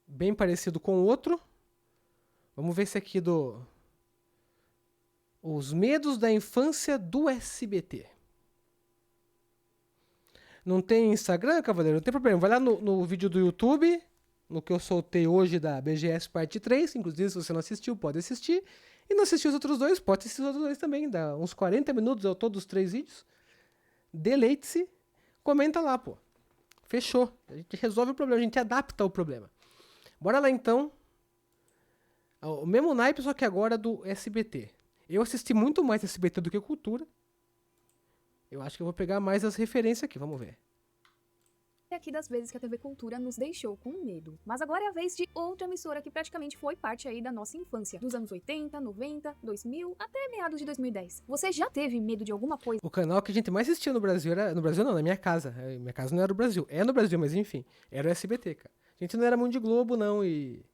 bem parecido com o outro. Vamos ver esse aqui do... Os medos da infância do SBT. Não tem Instagram, cavaleiro? Não tem problema. Vai lá no vídeo do YouTube, no que eu soltei hoje da BGS parte 3. Inclusive, se você não assistiu, pode assistir. E não assistiu os outros dois, pode assistir os outros dois também. Dá uns 40 minutos ao todo os 3 vídeos. Deleite-se. Comenta lá, pô. Fechou. A gente resolve o problema, a gente adapta o problema. Bora lá, então. O mesmo naipe, só que agora do SBT. Eu assisti muito mais SBT do que Cultura. Eu acho que eu vou pegar mais as referências aqui, vamos ver. Aqui das vezes que a TV Cultura nos deixou com medo. Mas agora é a vez de outra emissora que praticamente foi parte aí da nossa infância. Dos anos 80, 90, 2000, até meados de 2010. Você já teve medo de alguma coisa? O canal que a gente mais assistia no Brasil era... No Brasil não, na minha casa. Minha casa não era o Brasil. É no Brasil, mas enfim. Era o SBT, cara. A gente não era muito de Globo, não, e...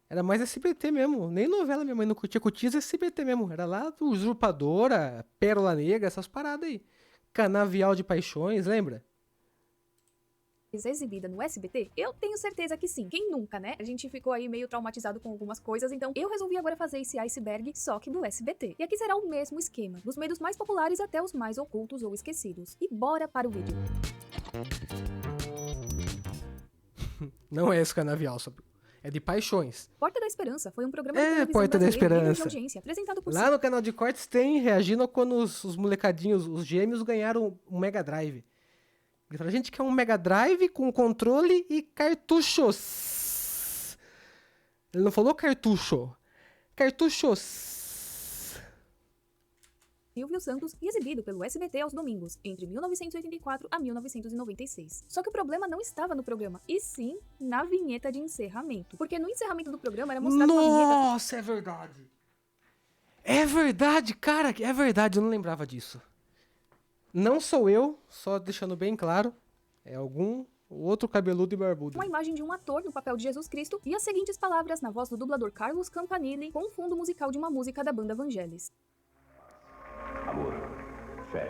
Era mais SBT mesmo. Nem novela minha mãe não curtia. Curtia SBT mesmo. Era lá do Usurpadora, Pérola Negra, essas paradas aí. Canavial de Paixões, lembra? Exibida no SBT? Eu tenho certeza que sim. Quem nunca, né? A gente ficou aí meio traumatizado com algumas coisas, então eu resolvi agora fazer esse iceberg só que do SBT. E aqui será o mesmo esquema, dos medos mais populares até os mais ocultos ou esquecidos. E bora para o vídeo. Não é esse Canavial, é de Paixões. Porta da Esperança foi um programa de televisão Porta da brasileiro líder de Esperança. audiência, apresentado por Lá no canal de cortes tem reagindo quando os molecadinhos, os gêmeos, ganharam um Mega Drive. Ele falou, a gente quer um Mega Drive com controle e cartuchos. Ele não falou cartucho. Cartuchos. Silvio Santos e exibido pelo SBT aos domingos, entre 1984 a 1996. Só que o problema não estava no programa, e sim na vinheta de encerramento. Porque no encerramento do programa era mostrado uma vinheta... Nossa, é verdade. É verdade, cara, é verdade, eu não lembrava disso. Não sou eu, só deixando bem claro, é algum outro cabeludo e barbudo. Uma imagem de um ator no papel de Jesus Cristo e as seguintes palavras na voz do dublador Carlos Campanile com o fundo musical de uma música da banda Vangelis. Amor, fé,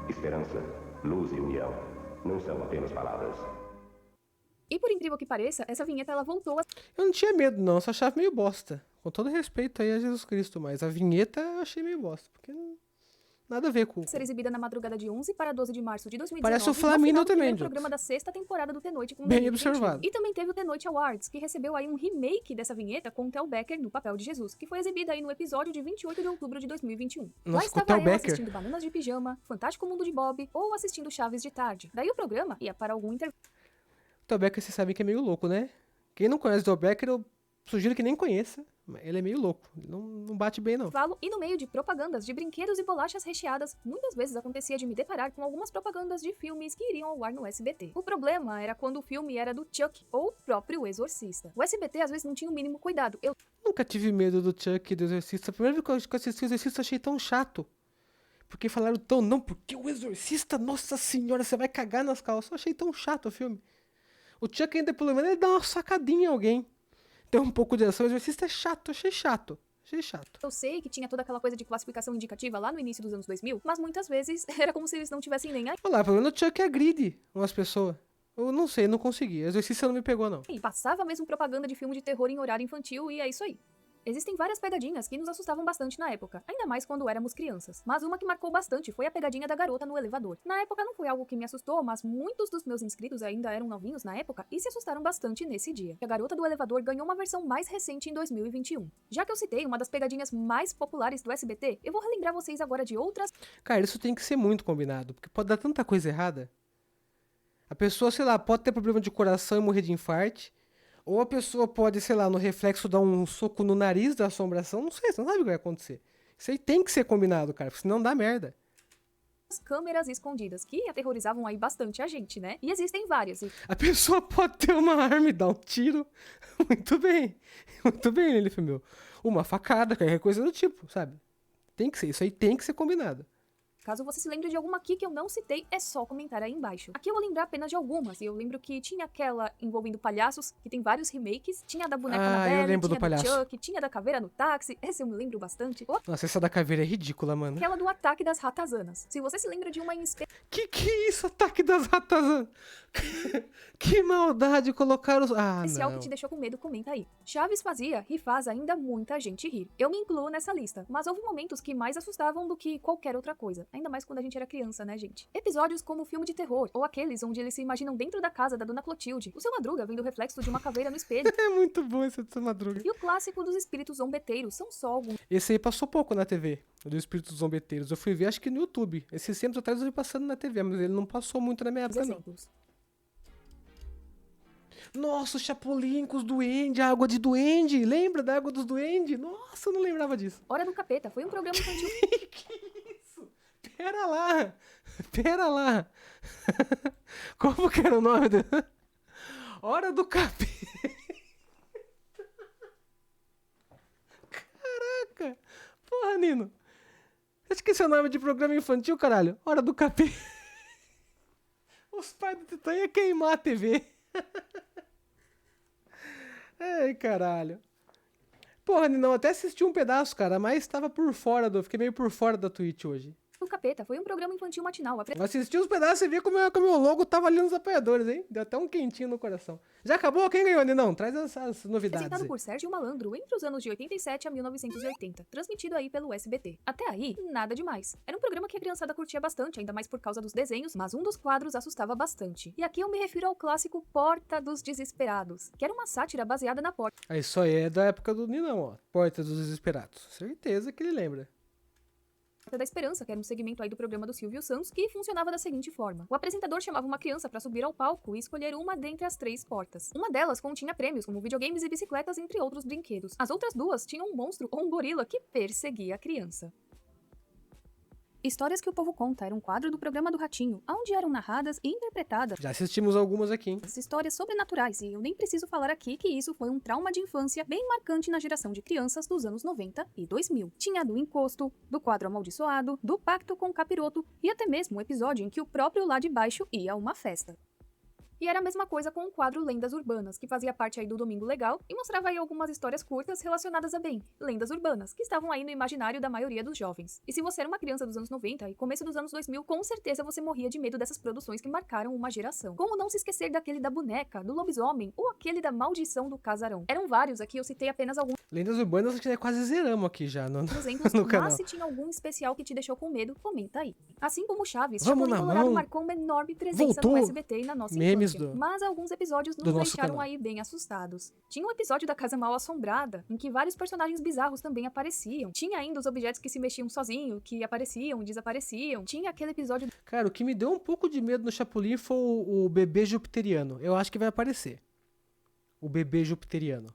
esperança, luz e união não são apenas palavras. E por incrível que pareça, essa vinheta ela voltou a Eu não tinha medo não, só achava meio bosta. Com todo respeito aí a Jesus Cristo, mas a vinheta eu achei meio bosta, porque não... Nada a ver com... ser exibida na madrugada de 11 para 12 de março de 2019. Parece o Flamino no também, do programa da sexta temporada do The Noite com Bem Danilo observado. Gentili. E também teve o The Noite Awards, que recebeu aí um remake dessa vinheta com o Tel Becker no papel de Jesus, que foi exibida aí no episódio de 28 de outubro de 2021. Nossa, Lá com o estava Tel eu Becker. assistindo Bananas de Pijama, Fantástico Mundo de Bob ou assistindo Chaves de tarde. Daí o programa ia para algum intervalo. O Del Becker, você sabe que é meio louco, né? Quem não conhece o Del Becker, eu sugiro que nem conheça. Ele é meio louco, não bate bem não. E no meio de propagandas de brinquedos e bolachas recheadas, muitas vezes acontecia de me deparar com algumas propagandas de filmes que iriam ao ar no SBT. O problema era quando o filme era do Chuck ou o próprio Exorcista. O SBT às vezes não tinha o mínimo cuidado. Eu Nunca tive medo do Chuck e do Exorcista. A primeira vez que eu assisti o Exorcista, eu achei tão chato. Porque falaram tão, não, porque o Exorcista, nossa senhora, você vai cagar nas calças. Eu achei tão chato o filme. O Chuck ainda, pelo menos, ele dá uma sacadinha em alguém. Tem um pouco de ação, o Exorcista é chato, achei chato. Achei chato. Eu sei que tinha toda aquela coisa de classificação indicativa lá no início dos anos 2000, mas muitas vezes era como se eles não tivessem nem aí. Olha lá, pelo menos o Chuck agride umas pessoas. Eu não sei, não consegui. O Exorcista não me pegou, não. E passava mesmo propaganda de filme de terror em horário infantil e é isso aí. Existem várias pegadinhas que nos assustavam bastante na época, ainda mais quando éramos crianças. Mas uma que marcou bastante foi a pegadinha da garota no elevador. Na época não foi algo que me assustou, mas muitos dos meus inscritos ainda eram novinhos na época e se assustaram bastante nesse dia. A garota do elevador ganhou uma versão mais recente em 2021. Já que eu citei uma das pegadinhas mais populares do SBT, eu vou relembrar vocês agora de outras... Cara, isso tem que ser muito combinado, porque pode dar tanta coisa errada. A pessoa, sei lá, pode ter problema de coração e morrer de infarte. Ou a pessoa pode, sei lá, no reflexo dar um soco no nariz da assombração. Não sei, você não sabe o que vai acontecer. Isso aí tem que ser combinado, cara, porque senão dá merda. Câmeras escondidas, que aterrorizavam aí bastante a gente, né? E existem várias. A pessoa pode ter uma arma e dar um tiro. Muito bem, ele meu. Uma facada, qualquer coisa do tipo, sabe? Tem que ser, isso aí tem que ser combinado. Caso você se lembre de alguma aqui que eu não citei, é só comentar aí embaixo. Aqui eu vou lembrar apenas de algumas, e eu lembro que tinha aquela envolvendo palhaços, que tem vários remakes, tinha a da boneca Ah, eu Annabelle, lembro tinha do palhaço. Chuck, tinha da caveira no táxi, essa eu me lembro bastante. Ou Nossa, essa da caveira é ridícula, mano. aquela do ataque das ratazanas. Se você se lembra de uma em Que é isso, ataque das ratas? Que maldade colocar os... Ah, especial que não. te deixou com medo, comenta aí. Chaves fazia e faz ainda muita gente rir. Eu me incluo nessa lista, mas houve momentos que mais assustavam do que qualquer outra coisa. Ainda mais quando a gente era criança, né, gente? Episódios como o filme de terror, ou aqueles onde eles se imaginam dentro da casa da Dona Clotilde, o seu Madruga vendo o reflexo de uma caveira no espelho, É muito bom esse de Madruga. e o clássico dos espíritos zombeteiros são só alguns Esse aí passou pouco na TV, o do Espíritos Zombeteiros. Eu fui ver, acho que no YouTube. Esses tempos atrás eu vi passando na TV, mas ele não passou muito na minha época, não. exemplos. Nossa, o Chapolin com os duendes, a água de duende. Lembra da água dos duendes? Nossa, eu não lembrava disso. Hora do Capeta foi um programa infantil Que isso? Pera lá. Pera lá. Como que era o nome do... Hora do Capeta. Caraca. Porra, Nino. Eu esqueci o nome de programa infantil, caralho. Hora do Capeta. Os pais do Titã iam queimar a TV. Ai, caralho. Porra, Ninão, até assisti um pedaço, cara, mas tava por fora fiquei meio por fora da Twitch hoje. do Capeta foi um programa infantil matinal. Eu assisti os pedaços e vi como o meu logo tava ali nos apoiadores, hein? Deu até um quentinho no coração. Já acabou? Quem ganhou, Ninão? Traz essas novidades Apresentado aí. por Sérgio Malandro entre os anos de 87 a 1980, transmitido aí pelo SBT. Até aí, nada demais. Era um programa que a criançada curtia bastante, ainda mais por causa dos desenhos, mas um dos quadros assustava bastante. E aqui eu me refiro ao clássico Porta dos Desesperados, que era uma sátira baseada na porta Aí só é da época do Ninão, ó. Porta dos Desesperados. Certeza que ele lembra. da Esperança, que era um segmento aí do programa do Silvio Santos, que funcionava da seguinte forma. O apresentador chamava uma criança para subir ao palco e escolher uma dentre as 3 portas. Uma delas continha prêmios, como videogames e bicicletas, entre outros brinquedos. As outras 2 tinham um monstro ou um gorila que perseguia a criança. Histórias que o Povo Conta era um quadro do programa do Ratinho, onde eram narradas e interpretadas Já assistimos algumas aqui, hein? histórias sobrenaturais, e eu nem preciso falar aqui que isso foi um trauma de infância bem marcante na geração de crianças dos anos 90 e 2000. Tinha do encosto, do quadro amaldiçoado, do pacto com o capiroto e até mesmo um episódio em que o próprio lá de baixo ia a uma festa. E era a mesma coisa com o quadro Lendas Urbanas, que fazia parte aí do Domingo Legal e mostrava aí algumas histórias curtas relacionadas a lendas urbanas, que estavam aí no imaginário da maioria dos jovens. E se você era uma criança dos anos 90 e começo dos anos 2000, com certeza você morria de medo dessas produções que marcaram uma geração. Como não se esquecer daquele da boneca, do lobisomem ou aquele da maldição do casarão. Eram vários aqui, eu citei apenas alguns Lendas Urbanas acho que é quase zeramos aqui já. exemplos, No canal. mas se tinha algum especial que te deixou com medo, comenta aí. Assim como Chaves, Vamos Chapolin na Colorado mão. marcou uma enorme presença Voltou. no SBT e na nossa Memes infância. Mas alguns episódios do nos nosso deixaram canal. aí bem assustados. Tinha um episódio da Casa Mal Assombrada, em que vários personagens bizarros também apareciam. Tinha ainda os objetos que se mexiam sozinho, que apareciam e desapareciam. Tinha aquele episódio Cara, o que me deu um pouco de medo no Chapolin foi o bebê jupiteriano. Eu acho que vai aparecer. O bebê jupiteriano.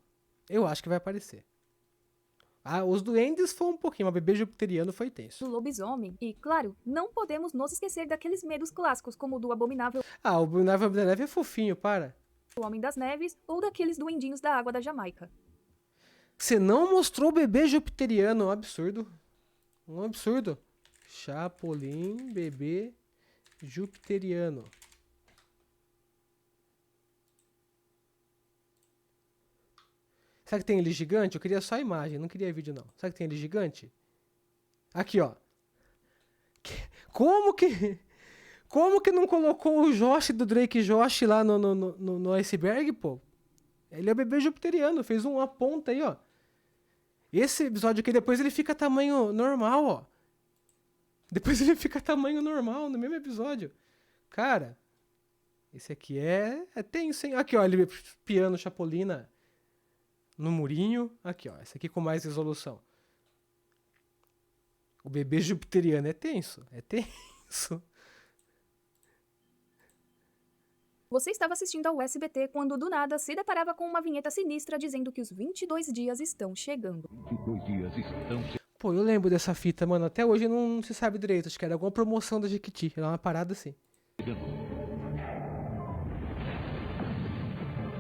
Eu acho que vai aparecer. Ah, os duendes foi um pouquinho, mas o bebê jupiteriano foi tenso. do lobisomem. E, claro, não podemos nos esquecer daqueles medos clássicos, como o do Abominável Ah, o Abominável da Neve é fofinho, para. o Homem das Neves, ou daqueles duendinhos da água da Jamaica. Você não mostrou o bebê jupiteriano, um absurdo. Um absurdo. Chapolin, bebê jupiteriano. Será que tem ele gigante? Eu queria só a imagem, não queria vídeo não. Será que tem ele gigante? Aqui, ó. Como que não colocou o Josh do Drake Josh lá no iceberg, pô? Ele é o bebê jupiteriano, fez uma ponta aí, ó. Esse episódio aqui, depois ele fica tamanho normal, ó. Depois ele fica tamanho normal no mesmo episódio. Cara, esse aqui é tenso, hein? Aqui, ó, ele piano Chapolina no murinho. Aqui, ó, esse aqui com mais resolução. O bebê jupiteriano é tenso, é tenso. Você estava assistindo ao SBT quando do nada se deparava com uma vinheta sinistra dizendo que os 22 dias estão chegando. 22 dias estão Pô, eu lembro dessa fita, mano. Até hoje não se sabe direito. Acho que era alguma promoção da Jequiti. Era uma parada assim. chegando.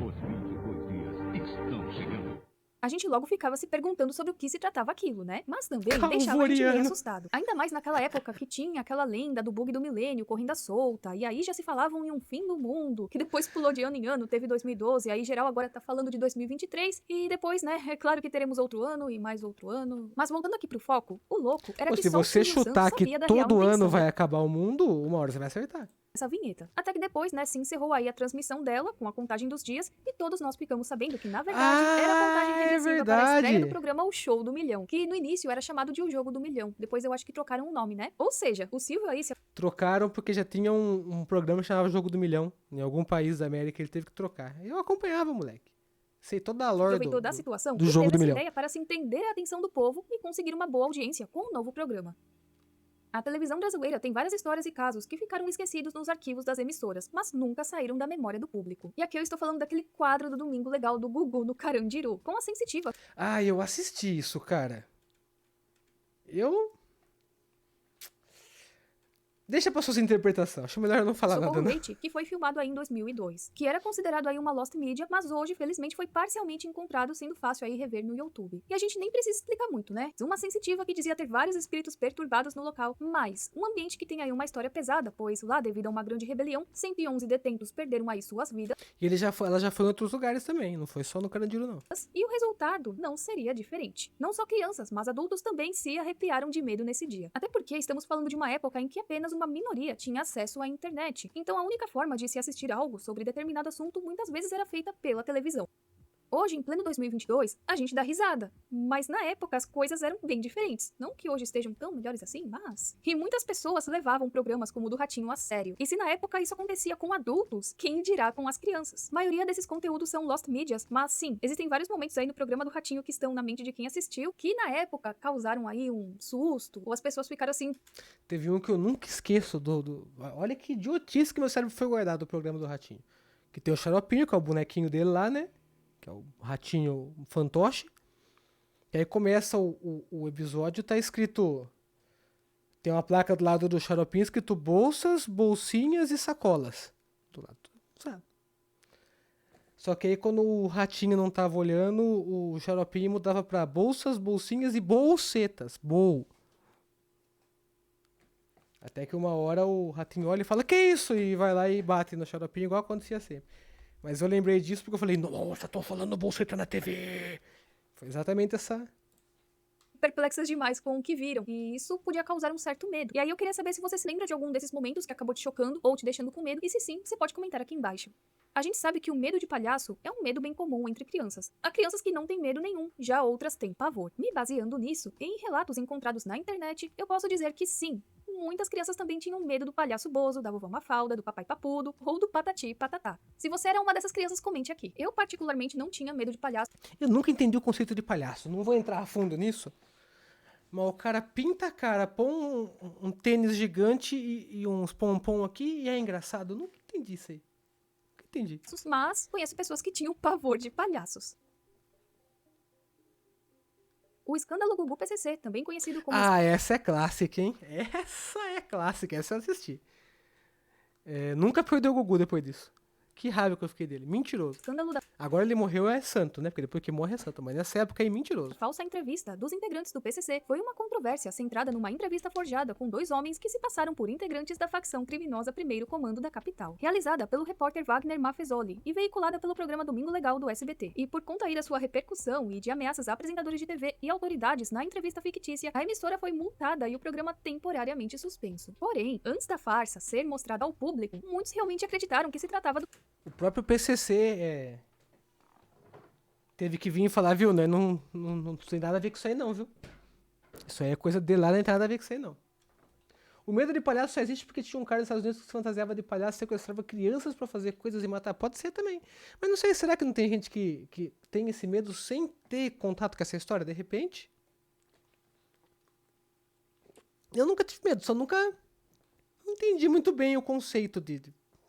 Os 22 dias estão chegando. A gente logo ficava se perguntando sobre o que se tratava aquilo, né? Mas também deixava a gente meio Calvoriano. assustado. Ainda mais naquela época que tinha aquela lenda do bug do milênio correndo à solta, e aí já se falavam em um fim do mundo, que depois pulou de ano em ano, teve 2012, aí geral agora tá falando de 2023, e depois, né, é claro que teremos outro ano e mais outro ano. Mas voltando aqui pro foco, o louco era Pô, que se só o você Silvio Santos chutar que sabia da real todo ano intenção vai acabar o mundo, uma hora você vai acertar. essa vinheta. Até que depois, né, se encerrou aí a transmissão dela, com a contagem dos dias, e todos nós ficamos sabendo que, na verdade, era a contagem Ah, é regressiva para a estreia verdade. do programa O Show do Milhão, que no início era chamado de O Jogo do Milhão. Depois eu acho que trocaram o nome, né? Ou seja, o Silvio aí se Trocaram porque já tinha um programa que chamava Jogo do Milhão. Em algum país da América ele teve que trocar. Eu acompanhava, moleque. Sei toda a lore aproveitou da situação do e Jogo teve do essa Milhão. ideia para se entender a atenção do povo e conseguir uma boa audiência com o novo programa. A televisão brasileira tem várias histórias e casos que ficaram esquecidos nos arquivos das emissoras, mas nunca saíram da memória do público. E aqui eu estou falando daquele quadro do Domingo Legal do Gugu no Carandiru, com a sensitiva Ah, eu assisti isso, cara. Eu... Deixa pra sua interpretação. Acho melhor eu não falar Socorro nada, não. Leite, que foi filmado aí em 2002, que era considerado aí uma lost media, mas hoje, felizmente, foi parcialmente encontrado, sendo fácil aí rever no YouTube. E a gente nem precisa explicar muito, né? Uma sensitiva que dizia ter vários espíritos perturbados no local, mas um ambiente que tem aí uma história pesada, pois lá, devido a uma grande rebelião, 111 detentos perderam aí suas vidas, E ela já foi em outros lugares também, não foi só no Carandiru, não. e o resultado não seria diferente. Não só crianças, mas adultos também se arrepiaram de medo nesse dia. Até porque estamos falando de uma época em que apenas uma minoria tinha acesso à internet. Então a única forma de se assistir algo sobre determinado assunto muitas vezes era feita pela televisão. Hoje, em pleno 2022, a gente dá risada. Mas na época as coisas eram bem diferentes. Não que hoje estejam tão melhores assim, mas... E muitas pessoas levavam programas como o do Ratinho a sério. E se na época isso acontecia com adultos, quem dirá com as crianças? A maioria desses conteúdos são lost medias, mas sim, existem vários momentos aí no programa do Ratinho que estão na mente de quem assistiu, que na época causaram aí um susto, ou as pessoas ficaram assim... Teve um que eu nunca esqueço Olha que idiotice que meu cérebro foi guardado do programa do Ratinho. Que tem o Xaropinho, que é o bonequinho dele lá, né? Que é o ratinho fantoche. E aí começa o episódio, tá escrito... Tem uma placa do lado do Xaropinho escrito bolsas, bolsinhas e sacolas. Do lado, sabe? Só que aí quando o ratinho não tava olhando, o Xaropinho mudava pra bolsas, bolsinhas e bolsetas. Até que uma hora o ratinho olha e fala, que isso? E vai lá e bate no Xaropinho, igual acontecia sempre. Mas eu lembrei disso porque eu falei, nossa, tô falando bolseta na TV. Foi exatamente essa... perplexas demais com o que viram, e isso podia causar um certo medo. E aí eu queria saber se você se lembra de algum desses momentos que acabou te chocando ou te deixando com medo, e se sim, você pode comentar aqui embaixo. A gente sabe que o medo de palhaço é um medo bem comum entre crianças. Há crianças que não têm medo nenhum, já outras têm pavor. Me baseando nisso, em relatos encontrados na internet, eu posso dizer que sim, muitas crianças também tinham medo do palhaço Bozo, da vovó Mafalda, do papai Papudo ou do Patati e Patatá. Se você era uma dessas crianças, comente aqui. Eu particularmente não tinha medo de palhaço. Eu nunca entendi o conceito de palhaço, não vou entrar a fundo nisso. Mas o cara pinta a cara, põe um tênis gigante e uns pompom aqui e é engraçado. Eu nunca entendi isso aí. Nunca entendi. Mas conheço pessoas que tinham pavor de palhaços. O escândalo Gugu PCC, também conhecido como Ah, essa é clássica, hein? Essa é clássica, essa eu assisti. Nunca perdeu o Gugu depois disso. Que raiva que eu fiquei dele. Mentiroso. escândalo da Agora ele morreu é santo, né? Porque depois que morre é santo. Mas nessa época é mentiroso. falsa entrevista dos integrantes do PCC foi uma controvérsia centrada numa entrevista forjada com dois homens que se passaram por integrantes da facção criminosa Primeiro Comando da capital, realizada pelo repórter Wagner Maffezoli e veiculada pelo programa Domingo Legal do SBT. E por conta aí da sua repercussão e de ameaças a apresentadores de TV e autoridades na entrevista fictícia, a emissora foi multada e o programa temporariamente suspenso. Porém, antes da farsa ser mostrada ao público, muitos realmente acreditaram que se tratava do O próprio PCC teve que vir e falar, viu, né? Não tem nada a ver com isso aí não, viu? Isso aí é coisa dele lá, não tem nada a ver com isso aí não. O medo de palhaço só existe porque tinha um cara nos Estados Unidos que se fantasiava de palhaço, sequestrava crianças pra fazer coisas e matar. Pode ser também. Mas não sei, será que não tem gente que tem esse medo sem ter contato com essa história, de repente? Eu nunca tive medo, só nunca entendi muito bem o conceito de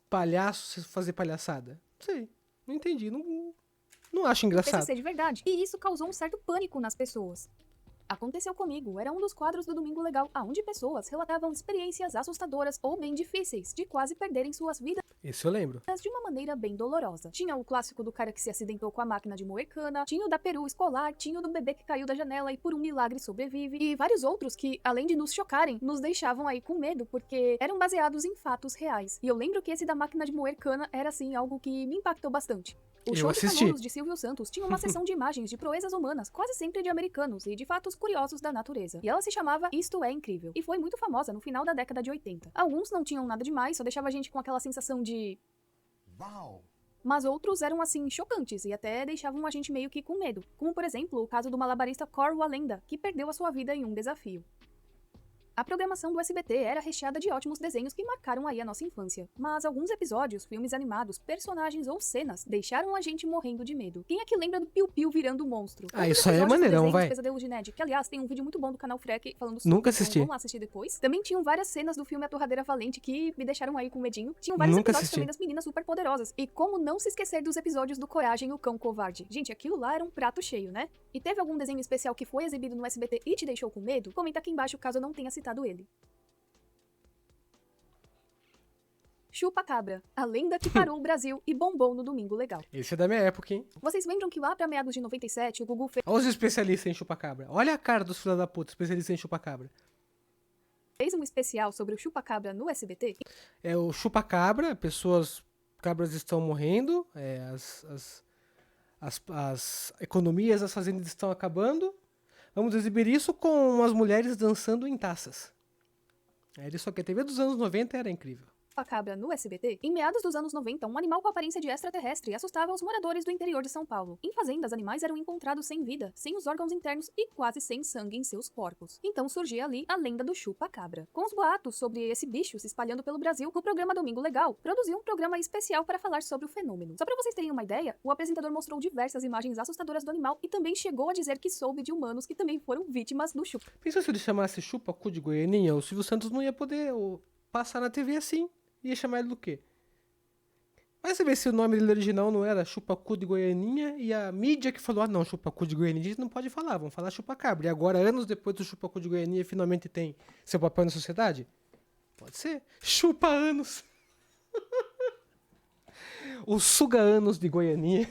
palhaço fazer palhaçada. Não sei, não entendi, não acho engraçado. PCC de verdade. E isso causou um certo pânico nas pessoas. Aconteceu Comigo era um dos quadros do Domingo Legal, onde pessoas relatavam experiências assustadoras ou bem difíceis de quase perderem suas vidas Esse eu lembro. de uma maneira bem dolorosa. Tinha o clássico do cara que se acidentou com a máquina de moer cana, tinha o da peru escolar, tinha o do bebê que caiu da janela e por um milagre sobrevive, e vários outros que, além de nos chocarem, nos deixavam aí com medo, porque eram baseados em fatos reais. E eu lembro que esse da máquina de moer cana era, assim, algo que me impactou bastante. O Eu show de assisti. calouros de Silvio Santos tinha uma sessão de imagens de proezas humanas, quase sempre de americanos, e de fatos curiosos da natureza. E ela se chamava Isto é Incrível, e foi muito famosa no final da década de 80. Alguns não tinham nada demais, só deixava a gente com aquela sensação de... Uau! Mas outros eram, assim, chocantes e até deixavam a gente meio que com medo. Como, por exemplo, o caso do malabarista Cor Walenda, que perdeu a sua vida em um desafio. A programação do SBT era recheada de ótimos desenhos que marcaram aí a nossa infância. Mas alguns episódios, filmes animados, personagens ou cenas deixaram a gente morrendo de medo. Quem é que lembra do Piu Piu virando monstro? Ah, Outros isso aí é episódios do maneirão, desenho vai. Os Pesadelos de Ned, que aliás tem um vídeo muito bom do canal Freck falando sobre. Nunca então assisti. vamos lá assistir depois. Também tinham várias cenas do filme A Torradeira Valente que me deixaram aí com medinho. Tinham vários Nunca episódios assisti. também das meninas super poderosas. E como não se esquecer dos episódios do Coragem e o Cão Covarde. Gente, aquilo lá era um prato cheio, né? E teve algum desenho especial que foi exibido no SBT e te deixou com medo? Comenta aqui embaixo caso eu não tenha citado ele. Chupa-Cabra, a lenda que parou o Brasil e bombou no Domingo Legal. Esse é da minha época, hein? Vocês lembram que lá pra meados de 97, o Gugu Olha os especialistas em chupacabra. Olha a cara dos filhos da puta, especialistas em chupacabra. fez um especial sobre o Chupa-Cabra no SBT? É o chupacabra, cabras estão morrendo, as economias das fazendas estão acabando. Vamos exibir isso com as mulheres dançando em taças. Era isso aqui. A TV dos anos 90 era incrível. Chupa-Cabra no SBT? Em meados dos anos 90, um animal com aparência de extraterrestre assustava os moradores do interior de São Paulo. Em fazendas, animais eram encontrados sem vida, sem os órgãos internos e quase sem sangue em seus corpos. Então surgia ali a lenda do Chupa-Cabra. Com os boatos sobre esse bicho se espalhando pelo Brasil, o programa Domingo Legal produziu um programa especial para falar sobre o fenômeno. Só para vocês terem uma ideia, o apresentador mostrou diversas imagens assustadoras do animal e também chegou a dizer que soube de humanos que também foram vítimas do chupa. Pensa se ele chamasse chupa-cu de Goianinha, o Silvio Santos não ia poder passar na TV assim. Ia chamar ele do quê? Vai saber se o nome dele original não era Chupacu de Goianinha e a mídia que falou, não, Chupacu de Goianinha a gente não pode falar, vamos falar Chupacabra. E agora, anos depois do Chupacu de Goianinha, finalmente tem seu papel na sociedade? Pode ser. Chupa anos. O suga-anos de Goianinha.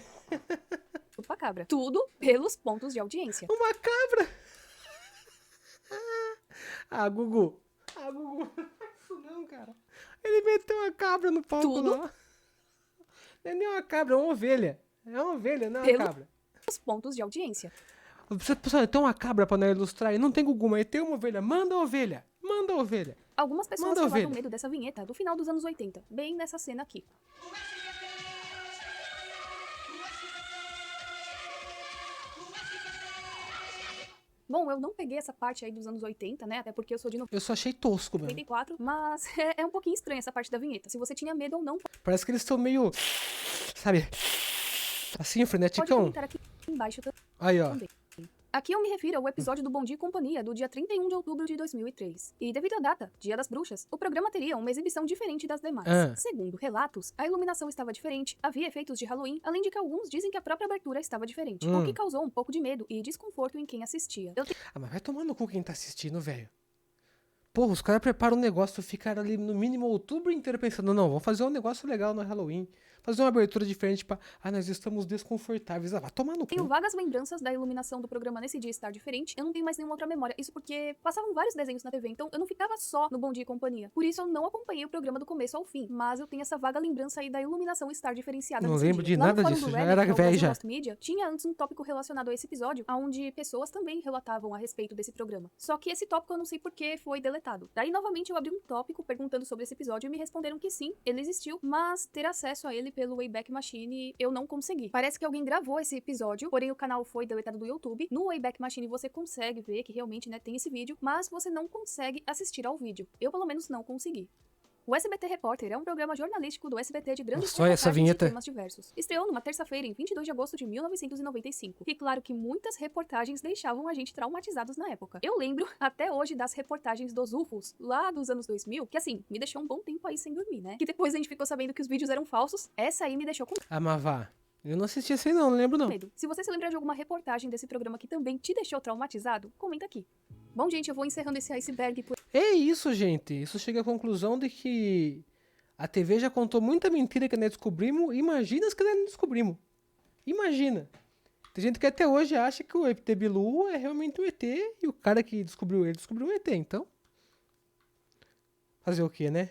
Chupa-Cabra. Tudo pelos pontos de audiência. Uma cabra. Gugu. Isso não, cara. Ele meteu uma cabra no palco Tudo? lá. Não é nem uma cabra, é uma ovelha. É uma ovelha, não é uma Pelo- cabra. Os pontos de audiência. Pessoal, tem uma cabra pra nós ilustrar. E não tem Gugu, mas tem uma ovelha. Manda a ovelha. Manda a ovelha. Algumas pessoas Manda levavam ovelha. medo dessa vinheta do final dos anos 80, bem nessa cena aqui. Bom, eu não peguei essa parte aí dos anos 80, né? Até porque eu sou de Eu só achei tosco mesmo. 94, mas é um pouquinho estranha essa parte da vinheta. Se você tinha medo ou não, Parece que eles estão meio... Sabe? Assim, pode freneticão. comentar aqui embaixo Aí, ó. também. Aqui eu me refiro ao episódio do Bom Dia e Companhia, do dia 31 de outubro de 2003. E devido à data, Dia das Bruxas, o programa teria uma exibição diferente das demais. Segundo relatos, a iluminação estava diferente, havia efeitos de Halloween, além de que alguns dizem que a própria abertura estava diferente, o que causou um pouco de medo e desconforto em quem assistia. Eu Mas vai tomar no cu quem tá assistindo, velho. Porra, os caras preparam um negócio, ficaram ali no mínimo outubro inteiro pensando, não, vamos fazer um negócio legal no Halloween. Fazer uma abertura diferente pra... nós estamos desconfortáveis. Vai tomar no tenho cu. vagas lembranças da iluminação do programa nesse dia estar diferente, eu não tenho mais nenhuma outra memória. Isso porque passavam vários desenhos na TV, então eu não ficava só no Bom Dia e Companhia. Por isso eu não acompanhei o programa do começo ao fim, mas eu tenho essa vaga lembrança aí da iluminação estar diferenciada Não nesse lembro dia. de Lá no nada fórum disso, do já Reddit, era que é o velho Brasil já. Lost Media, tinha antes um tópico relacionado a esse episódio, onde pessoas também relatavam a respeito desse programa. Só que esse tópico eu não sei por que foi deletado. Daí novamente eu abri um tópico perguntando sobre esse episódio e me responderam que sim, ele existiu, mas ter acesso a ele pelo Wayback Machine eu não consegui. Parece que alguém gravou esse episódio, porém o canal foi deletado do YouTube. No Wayback Machine você consegue ver que realmente, né, tem esse vídeo, mas você não consegue assistir ao vídeo. Eu pelo menos não consegui. O SBT Repórter é um programa jornalístico do SBT de grandes Nossa, olha essa reportagens vinheta. e temas diversos. Estreou numa terça-feira em 22 de agosto de 1995. E claro que muitas reportagens deixavam a gente traumatizados na época. Eu lembro até hoje das reportagens dos UFOs, lá dos anos 2000, que assim, me deixou um bom tempo aí sem dormir, né? Que depois a gente ficou sabendo que os vídeos eram falsos. Essa aí me deixou com... Mas vá. Eu não assisti esse aí não lembro não. medo. Se você se lembrar de alguma reportagem desse programa que também te deixou traumatizado, comenta aqui. Bom, gente, eu vou encerrando esse iceberg por É isso, gente. Isso chega à conclusão de que a TV já contou muita mentira que nós descobrimos. Imagina as que nós não descobrimos. Imagina. Tem gente que até hoje acha que o ET Bilu é realmente um ET e o cara que descobriu ele descobriu um ET. Então, fazer o quê, né?